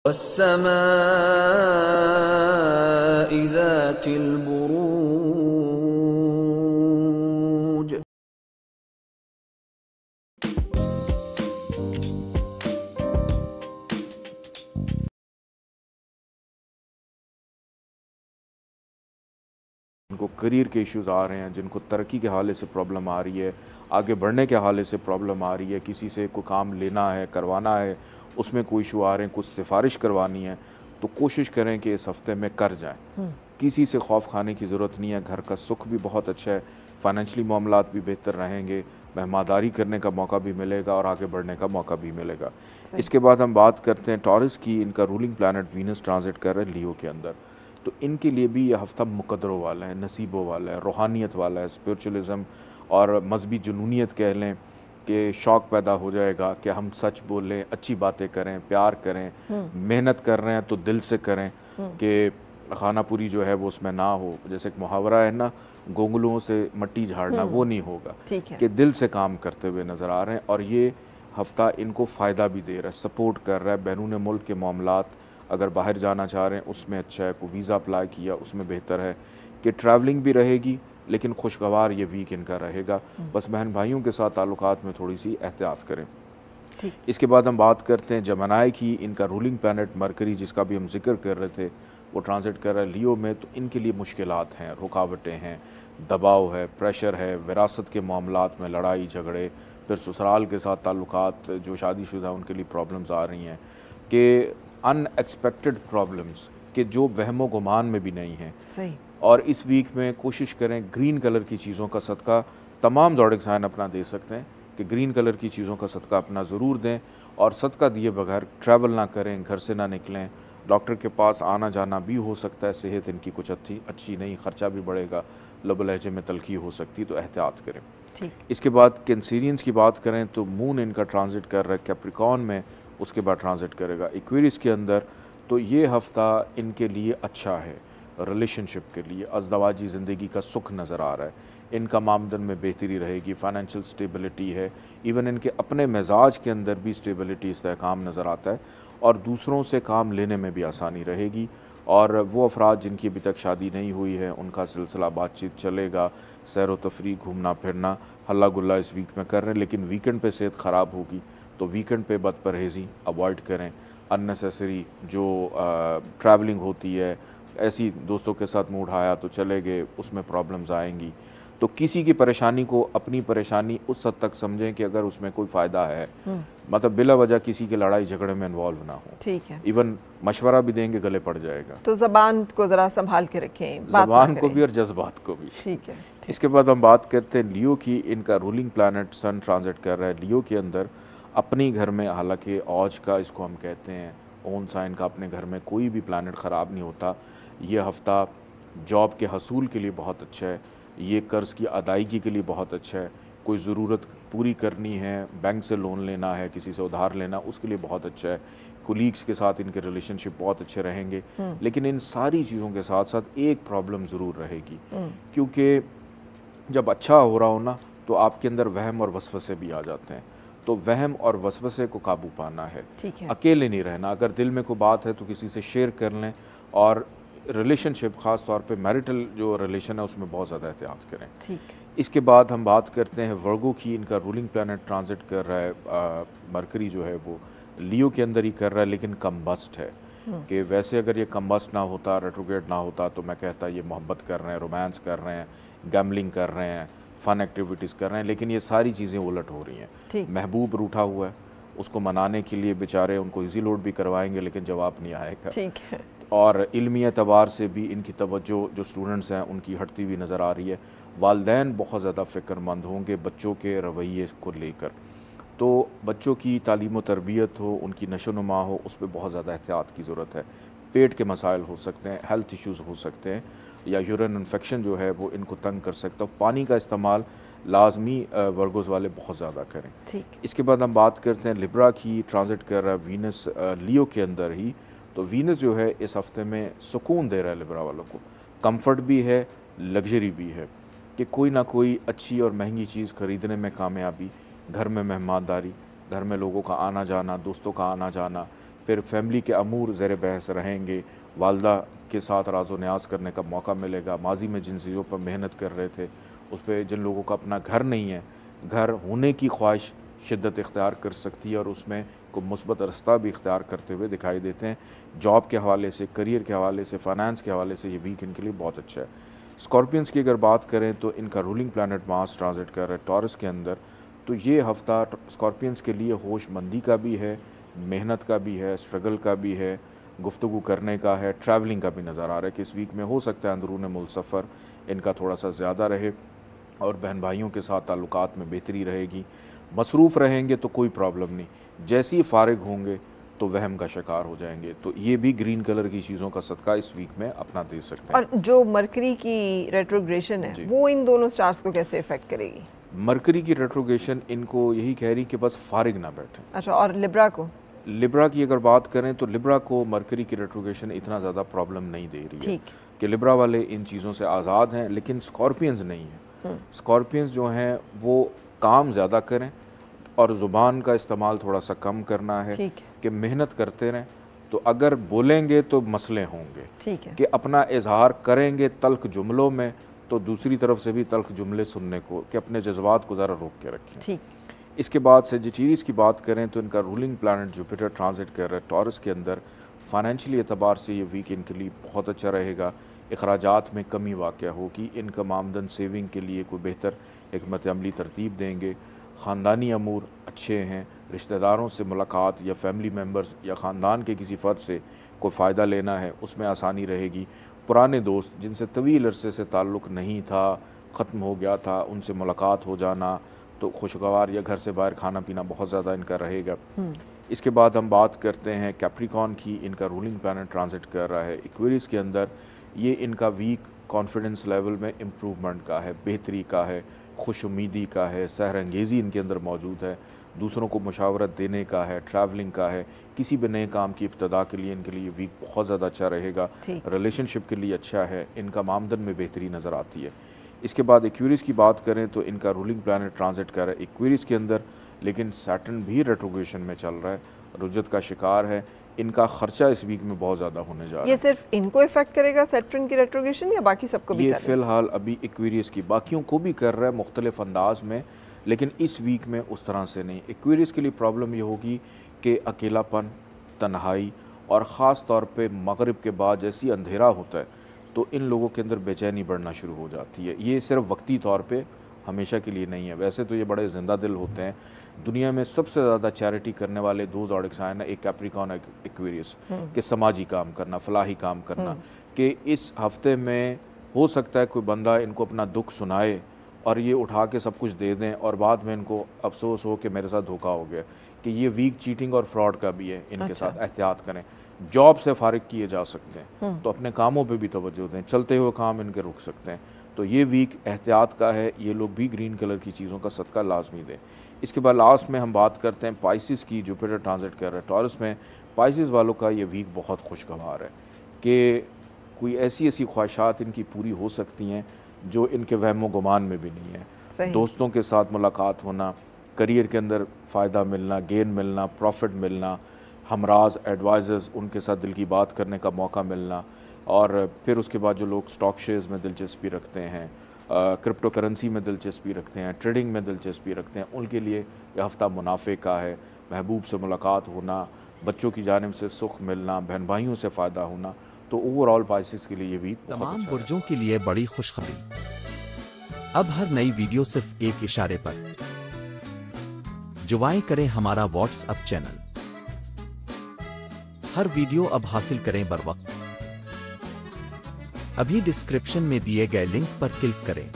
वस्समाइ ज़ातिल बुरूज। जिनको करियर के इश्यूज़ आ रहे हैं, जिनको तरक्की के हवाले से प्रॉब्लम आ रही है, आगे बढ़ने के हवाले से प्रॉब्लम आ रही है, किसी से कोई काम लेना है, करवाना है, उसमें कोई इशू आ रहे हैं, कुछ सिफारिश करवानी है, तो कोशिश करें कि इस हफ्ते में कर जाएं। किसी से खौफ खाने की ज़रूरत नहीं है। घर का सुख भी बहुत अच्छा है, फाइनेंशियली मामलात भी बेहतर रहेंगे, मेहमानदारी करने का मौका भी मिलेगा और आगे बढ़ने का मौका भी मिलेगा। इसके बाद हम बात करते हैं टॉरस की। इनका रूलिंग प्लानट वीनस ट्रांजिट कर रहा है लियो के अंदर, तो इनके लिए भी यह हफ्ता मुकद्दरों वाला है, नसीबों वाला है, रूहानियत वाला है, स्पिरिचुअलिज़म और मजहबी जुनूनियत कह लें कि शौक़ पैदा हो जाएगा कि हम सच बोलें, अच्छी बातें करें, प्यार करें, मेहनत कर रहे हैं तो दिल से करें, कि खाना पूरी जो है वो उसमें ना हो। जैसे एक मुहावरा है ना, गोंगलुओं से मट्टी झाड़ना, वो नहीं होगा, कि दिल से काम करते हुए नज़र आ रहे हैं। और ये हफ्ता इनको फ़ायदा भी दे रहा है, सपोर्ट कर रहा है। बैरून मुल्क के मामलात अगर बाहर जाना चाह रहे हैं उसमें अच्छा है, कोई वीज़ा अप्लाई किया उसमें बेहतर है कि ट्रैवलिंग भी रहेगी, लेकिन खुशगवार ये वीक इनका रहेगा। बस बहन भाइयों के साथ ताल्लुकात में थोड़ी सी एहतियात करें। इसके बाद हम बात करते हैं जमनाई की। इनका रूलिंग प्लैनेट मरकरी, जिसका भी हम जिक्र कर रहे थे, वो ट्रांजिट कर रहा है लियो में। तो इनके लिए मुश्किलात हैं, रुकावटें हैं, दबाव है, प्रेशर है, विरासत के मामलात में लड़ाई झगड़े, फिर ससुराल के साथ ताल्लुकात, जो शादीशुदा उनके लिए प्रॉब्लम्स आ रही हैं, कि अनएक्सपेक्टेड प्रॉब्लम्स कि जो वहमो गुमान में भी नहीं है। सही। और इस वीक में कोशिश करें ग्रीन कलर की चीज़ों का सदका तमाम ज़ोडिक साइन अपना दे सकते हैं, कि ग्रीन कलर की चीज़ों का सदका अपना ज़रूर दें। और सदका दिए बगैर ट्रैवल ना करें, घर से ना निकलें। डॉक्टर के पास आना जाना भी हो सकता है, सेहत इनकी कुछ अच्छी नहीं, ख़र्चा भी बढ़ेगा, लब लहजे में तलखी हो सकती, तो एहतियात करें। ठीक। इसके बाद कैंसेरियंस की बात करें तो मून इनका ट्रांजिट कर रहा है कैप्रिकॉन में, उसके बाद ट्रांजिट करेगा एक्वेरियस के अंदर। तो ये हफ़्ता इनके लिए अच्छा है, रिलेशनशिप के लिए अज़दवाजी ज़िंदगी का सुख नज़र आ रहा है। इनकम आमदन में बेहतरी रहेगी, फाइनेंशियल स्टेबिलिटी है, इवन इनके अपने मिजाज के अंदर भी स्टेबिलिटी इस्तेहकाम नज़र आता है, और दूसरों से काम लेने में भी आसानी रहेगी। और वो अफराद जिनकी अभी तक शादी नहीं हुई है, उनका सिलसिला बातचीत चलेगा, सैर व तफरी, घूमना फिरना, हल्ला गुल्ला इस वीक में कर रहे हैं। लेकिन वीकेंड पे सेहत ख़राब होगी, तो वीकेंड पे बदपरहेज़ी अवॉइड करें। अननेसेसरी जो ट्रैवलिंग होती है, ऐसी दोस्तों के साथ मूड आया तो चले गए, उसमें प्रॉब्लम्स आएंगी। तो किसी की परेशानी को अपनी परेशानी उस हद तक समझें कि अगर उसमें कोई फ़ायदा है, मतलब बिला वजह किसी के लड़ाई झगड़े में इन्वॉल्व ना हो। ठीक है। इवन मशवरा भी देंगे गले पड़ जाएगा। तो ज़बान को ज़रा संभाल के रखें, ज़बान को भी और जज्बात को भी। ठीक है। इसके बाद हम बात करते हैं लियो की। इनका रूलिंग प्लैनेट सन ट्रांजिट कर रहा है लियो के अंदर अपनी घर में। हालांकि औज का इसको हम कहते हैं, ओन साइन का, अपने घर में कोई भी प्लैनेट ख़राब नहीं होता। ये हफ़्ता जॉब के हसूल के लिए बहुत अच्छा है, ये कर्ज़ की अदायगी के लिए बहुत अच्छा है, कोई ज़रूरत पूरी करनी है, बैंक से लोन लेना है, किसी से उधार लेना, उसके लिए बहुत अच्छा है। कोलीग्स के साथ इनके रिलेशनशिप बहुत अच्छे रहेंगे। लेकिन इन सारी चीज़ों के साथ साथ एक प्रॉब्लम ज़रूर रहेगी, क्योंकि जब अच्छा हो रहा हो ना, तो आपके अंदर वहम और वसवसे भी आ जाते हैं। तो वहम और वसवसे को काबू पाना है, अकेले नहीं रहना। अगर दिल में कोई बात है तो किसी से शेयर कर लें, और रिलेशनशिप ख़ास तौर पे मैरिटल जो रिलेशन है उसमें बहुत ज़्यादा एहतियात करें। ठीक। इसके बाद हम बात करते हैं वर्गो की। इनका रूलिंग प्लैनेट ट्रांजिट कर रहा है मरकरी जो है वो लियो के अंदर ही कर रहा है, लेकिन कम्बस्ट है। कि वैसे अगर ये कम्बस्ट ना होता, रेट्रोग्रेड ना होता, तो मैं कहता ये मोहब्बत कर रहे हैं, रोमांस कर रहे हैं, गैम्बलिंग कर रहे हैं, फ़न एक्टिविटीज़ कर रहे हैं। लेकिन ये सारी चीज़ें उलट हो रही हैं। महबूब रूठा हुआ है, उसको मनाने के लिए बेचारे उनको इजी लोड भी करवाएंगे, लेकिन जवाब नहीं आएगा। ठीक है। और इल्मी एतबार से भी इनकी तवज्जो जो स्टूडेंट्स हैं उनकी हटती हुई नज़र आ रही है। वालिदैन बहुत ज़्यादा फ़िक्रमंद होंगे बच्चों के रवैये को लेकर। तो बच्चों की तालीम व तरबियत हो, उनकी नशो-नुमा हो, उस पर बहुत ज़्यादा एहतियात की ज़रूरत है। पेट के मसाइल हो सकते हैं, हेल्थ इश्यूज़ हो सकते हैं, या यूरिन इन्फेक्शन जो है वो इनको तंग कर सकता है। पानी का इस्तेमाल लाजमी वर्गोज़ वाले बहुत ज़्यादा करें। ठीक। इसके बाद हम बात करते हैं लिब्रा की। ट्रांजिट कर रहा है वीनस लियो के अंदर ही। तो वीनस जो है इस हफ्ते में सुकून दे रहा है लिब्रा वालों को, कंफर्ट भी है, लग्जरी भी है, कि कोई ना कोई अच्छी और महंगी चीज़ ख़रीदने में कामयाबी, घर में मेहमानदारी, घर में लोगों का आना जाना, दोस्तों का आना जाना, फिर फैमिली के अमूर ज़ेर बहस रहेंगे, वालदा के साथ राज़ो न्याज़ करने का मौका मिलेगा। माजी में जिन चीज़ों पर मेहनत कर रहे थे उस पर जिन लोगों का अपना घर नहीं है, घर होने की ख्वाहिश शिद्दत इख्तियार कर सकती है और उसमें को मुस्बत रास्ता भी इख्तियार करते हुए दिखाई देते हैं। जॉब के हवाले से, करियर के हवाले से, फाइनेंस के हवाले से ये वीक इनके लिए बहुत अच्छा है। स्कॉर्पियंस की अगर बात करें तो इनका रूलिंग प्लैनेट मार्स ट्रांजिट कर रहा है टॉरस के अंदर, तो ये हफ़्ता स्कॉर्पियंस के लिए होशमंदी का भी है, मेहनत का भी है, स्ट्रगल का भी है, गुफ्तगू करने का है, ट्रैवलिंग का भी नज़र आ रहा है कि इस वीक में हो सकता है अंदरून मुल्क सफ़र इनका थोड़ा सा ज़्यादा रहे और बहन भाइयों के साथ ताल्लुकात में बेहतरी रहेगी। मसरूफ़ रहेंगे तो कोई प्रॉब्लम नहीं, जैसे ही फारिग होंगे तो वहम का शिकार हो जाएंगे। तो ये भी ग्रीन कलर की चीज़ों का सदका इस वीक में अपना दे सकते हैं। और जो मरकरी की रेट्रोग्रेशन है वो इन दोनों स्टार्स को कैसे इफेक्ट करेगी? मरकरी की रेट्रोग्रेशन इनको यही कह रही कि बस फारिग ना बैठे। अच्छा, और लिब्रा को? लिब्रा की अगर बात करें तो लिब्रा को मरकरी की रेट्रोग्रेशन इतना ज़्यादा प्रॉब्लम नहीं दे रही है कि लिब्रा वाले इन चीज़ों से आज़ाद हैं, लेकिन स्कॉर्पियंस नहीं है। स्कॉर्पियंस जो हैं वो काम ज़्यादा करें और ज़ुबान का इस्तेमाल थोड़ा सा कम करना है कि मेहनत करते रहें। तो अगर बोलेंगे तो मसले होंगे, ठीक है, कि अपना इजहार करेंगे तल्ख जुमलों में तो दूसरी तरफ से भी तल्ख जुमले सुनने को, कि अपने जज्बात को ज़रा रोक के रखें। ठीक। इसके बाद सेजिटेरियस की बात करें तो इनका रूलिंग प्लैनेट जुपिटर ट्रांजिट कर रहा है टॉरस के अंदर। फाइनेंशियली एतबार से ये वीक इनके लिए बहुत अच्छा रहेगा। अखराजात में कमी वाक़या होगी, इनकम आमदन सेविंग के लिए कोई बेहतर हिकमत अमली तरतीब देंगे। ख़ानदानी अमूर अच्छे हैं, रिश्तेदारों से मुलाकात या फैमिली मेम्बर्स या ख़ानदान के किसी फ़र्द से कोई फ़ायदा लेना है उसमें आसानी रहेगी। पुराने दोस्त जिनसे तवील अरसे से ताल्लुक़ नहीं था, ख़त्म हो गया था, उनसे मुलाकात हो जाना तो खुशगवार या घर से बाहर खाना पीना बहुत ज़्यादा इनका रहेगा। इसके बाद हम बात करते हैं कैप्रिकॉर्न की। इनका रूलिंग प्लैनेट ट्रांजिट कर रहा है एक्वेरियस के अंदर। ये इनका वीक कॉन्फिडेंस लेवल में इम्प्रूवमेंट का है, बेहतरी का है, खुश उम्मीदी का है, सहर अंगेज़ी इनके अंदर मौजूद है, दूसरों को मशावरत देने का है, ट्रैवलिंग का है, किसी भी नए काम की इब्तदा के लिए इनके लिए वीक बहुत ज़्यादा अच्छा रहेगा। रिलेशनशिप के लिए अच्छा है, इनका आमदन में बेहतरी नज़र आती है। इसके बाद एक्वेरियस की बात करें तो इनका रूलिंग प्लैनेट ट्रांजिट कर रहा है एक्वेरियस के अंदर, लेकिन सैटर्न भी रेट्रोग्रेशन में चल रहा है, रुजत का शिकार है। इनका खर्चा इस वीक में बहुत ज़्यादा होने जा रहा है। ये सिर्फ इनको इफेक्ट करेगा सैटर्न की रेट्रोग्रेशन या बाकी सबको भी? ये फ़िलहाल अभी एक्वेरियस की बाकियों को भी कर रहा है मुख्तलिफ अंदाज में, लेकिन इस वीक में उस तरह से नहीं। एक्वेरियस के लिए प्रॉब्लम ये होगी कि अकेलापन, तन्हाई और ख़ास तौर पे मगरिब के बाद जैसे ही अंधेरा होता है तो इन लोगों के अंदर बेचैनी बढ़ना शुरू हो जाती है। ये सिर्फ वक्ती तौर पे, हमेशा के लिए नहीं है। वैसे तो ये बड़े ज़िंदा दिल होते हैं। दुनिया में सबसे ज़्यादा चैरिटी करने वाले दो ज़ोडिक साइन है, एक कैप्रिकॉर्न, एक एक्वेरियस, कि समाजी काम करना, फलाही काम करना, कि इस हफ्ते में हो सकता है कोई बंदा इनको अपना दुख सुनाए और ये उठा के सब कुछ दे दें और बाद में इनको अफसोस हो कि मेरे साथ धोखा हो गया। कि ये वीक चीटिंग और फ्रॉड का भी है इनके साथ, एहतियात करें। जॉब से फारिग किए जा सकते हैं तो अपने कामों पे भी तवज्जो दें, चलते हुए काम इनके रुक सकते हैं। तो ये वीक एहतियात का है, ये लोग भी ग्रीन कलर की चीज़ों का सदका लाजमी दें। इसके बाद लास्ट में हम बात करते हैं पाइसिस की। जुपिटर ट्रांजिट कर रहा है टॉरस में। पाइसिस वालों का ये वीक बहुत खुशगवार है कि कोई ऐसी ऐसी ख्वाहिशात इनकी पूरी हो सकती हैं जो इनके वहमो गुमान में भी नहीं है। दोस्तों के साथ मुलाकात होना, करियर के अंदर फ़ायदा मिलना, गेन मिलना, प्रॉफिट मिलना, हमराज एडवाइज़र्स उनके साथ दिल की बात करने का मौका मिलना, और फिर उसके बाद जो लोग स्टॉक शेयर्स में दिलचस्पी रखते हैं, क्रिप्टो करेंसी में दिलचस्पी रखते हैं, ट्रेडिंग में दिलचस्पी रखते हैं, उनके लिए यह हफ़्ता मुनाफे का है। महबूब से मुलाकात होना, बच्चों की जानिब से सुख मिलना, बहन भाइयों से फ़ायदा होना, तो ओवरऑल पाइसेस के लिए ये वीक तमाम बुर्जों के लिए बड़ी खुशखबरी। अब हर नई वीडियो सिर्फ एक इशारे पर। ज्वाइन करें हमारा व्हाट्सएप चैनल। हर वीडियो अब हासिल करें बर वक्त। अभी डिस्क्रिप्शन में दिए गए लिंक पर क्लिक करें।